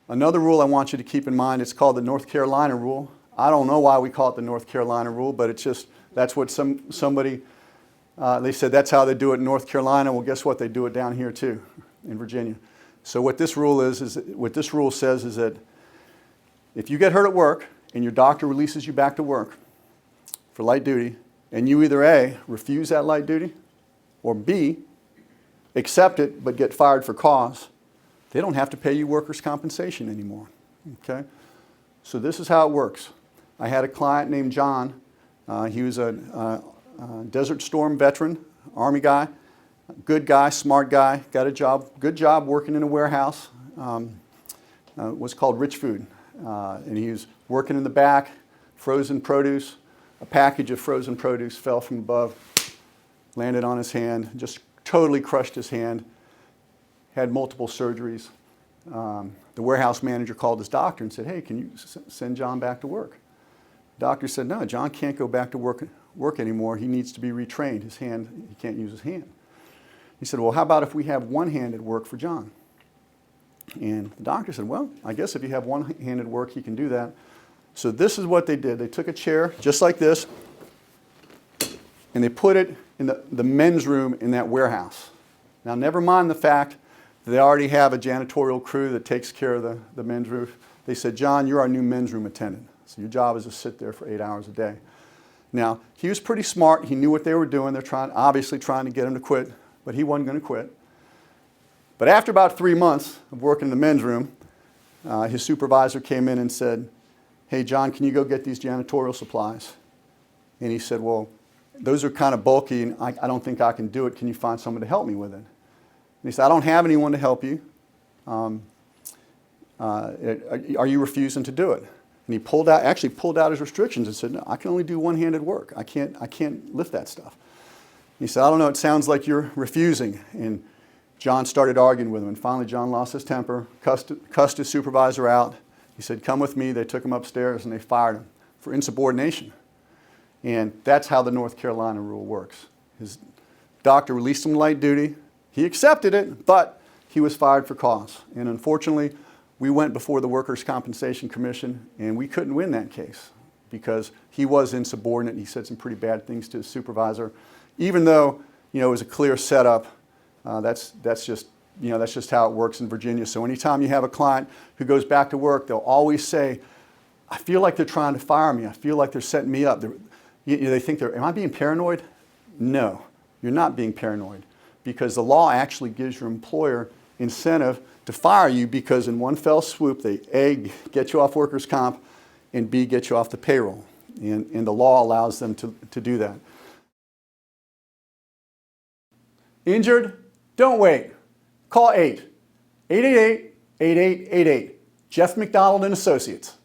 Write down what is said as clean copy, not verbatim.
Another rule I want you to keep in mind, it's called the North Carolina rule. I don't know why we call it the North Carolina rule, but it's just, that's what somebody, they said that's how they do it in North Carolina. Well, guess what? They do it down here too, in Virginia. So what this rule what this rule says is that if you get hurt at work and your doctor releases you back to work for light duty, and you either A, refuse that light duty, or B, accept it but get fired for cause, they don't have to pay you workers' compensation anymore. Okay? So this is how it works. I had a client named John. He was a Desert Storm veteran, Army guy, good guy, smart guy, got a job, good job working in a warehouse. It was called Rich Food. And he was working in the back, frozen produce. A package of frozen produce fell from above, landed on his hand, just totally crushed his hand, had multiple surgeries. The warehouse manager called his doctor and said, hey, can you send John back to work? The doctor said, no, John can't go back to work anymore. He needs to be retrained. His hand, he can't use his hand. He said, well, how about if we have one-handed work for John? And the doctor said, well, I guess if you have one-handed work, he can do that. So this is what they did. They took a chair just like this, and they put it in the men's room in that warehouse. Now, never mind the fact that they already have a janitorial crew that takes care of the men's room. They said, John, you're our new men's room attendant. So your job is to sit there for 8 hours a day. Now, he was pretty smart. He knew what they were doing. They're obviously trying to get him to quit, but he wasn't going to quit. But after about 3 months of working in the men's room, his supervisor came in and said, hey, John, can you go get these janitorial supplies? And he said, well, those are kind of bulky, and I don't think I can do it. Can you find someone to help me with it? And he said, I don't have anyone to help you. Are you refusing to do it? And he actually pulled out his restrictions and said, no, I can only do one-handed work. I can't lift that stuff. He said, I don't know, it sounds like you're refusing. And John started arguing with him, and finally John lost his temper, cussed his supervisor out. He said, come with me. They took him upstairs and they fired him for insubordination. And that's how the North Carolina rule works. His doctor released him light duty. He accepted it, but he was fired for cause. And unfortunately, we went before the Workers' Compensation Commission, and we couldn't win that case because he was insubordinate. He said some pretty bad things to his supervisor. Even though, it was a clear setup, that's just how it works in Virginia. So anytime you have a client who goes back to work, they'll always say, I feel like they're trying to fire me. I feel like they're setting me up. They think am I being paranoid? No, you're not being paranoid, because the law actually gives your employer incentive to fire you, because in one fell swoop, they A, get you off workers' comp, and B, get you off the payroll. And the law allows them to do that. Injured? Don't wait. Call 888-8888. Geoff McDonald and Associates.